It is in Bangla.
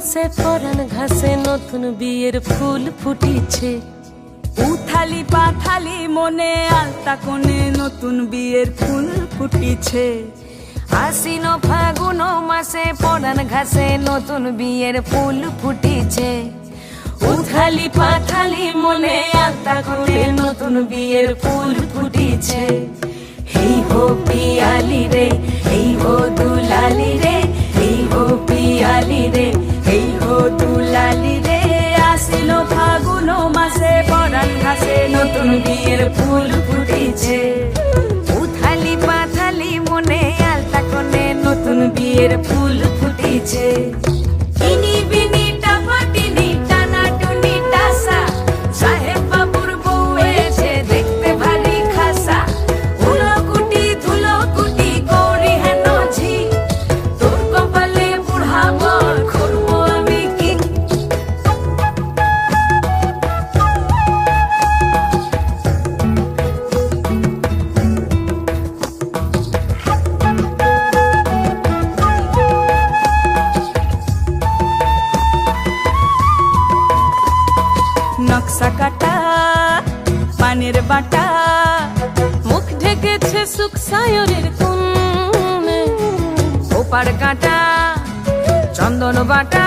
মাসে পরান ঘাসে নতুন বিয়ের ফুল ফুটিছে। উথালি পাথালি মনে আলতা কোণে নতুন বিয়ের ফুল ফুটিছে। আশ্বিন ফাগুন মাসে পরান ঘাসে নতুন বিয়ের ফুল ফুটিছে। উথালি পাথালি মনে আলতা কোণে নতুন বিয়ের ফুল ফুটিছে। হেই হো পিয়ালি রে, হেই হো দুলালি রে, হেই হো পিয়ালি রে, হেই হো দুলালি রে। আসিল ফাগুন মাসে পরান ঘাসে নতুন বিয়ের ফুল ফুটিছে। উথালি পাথালি মনে আলতা কোণে নতুন বিয়ের ফুল ফুটিছে। ইনি বিনি টাপাটিনি টানা টুনি টাসা, সাহেব বাবুর বউ এসে দেখতে ভারী খাসা। উলকুটি ধুলকুটি গৌরী হেন ঝি, তোর কপালে বুড়া বর করবো আমি কি। নকশা কাটা পানের বাটা, মুখ ঢেকেছে সুখ সায়রের কোণে। ওপার কাটা চন্দন বাটা,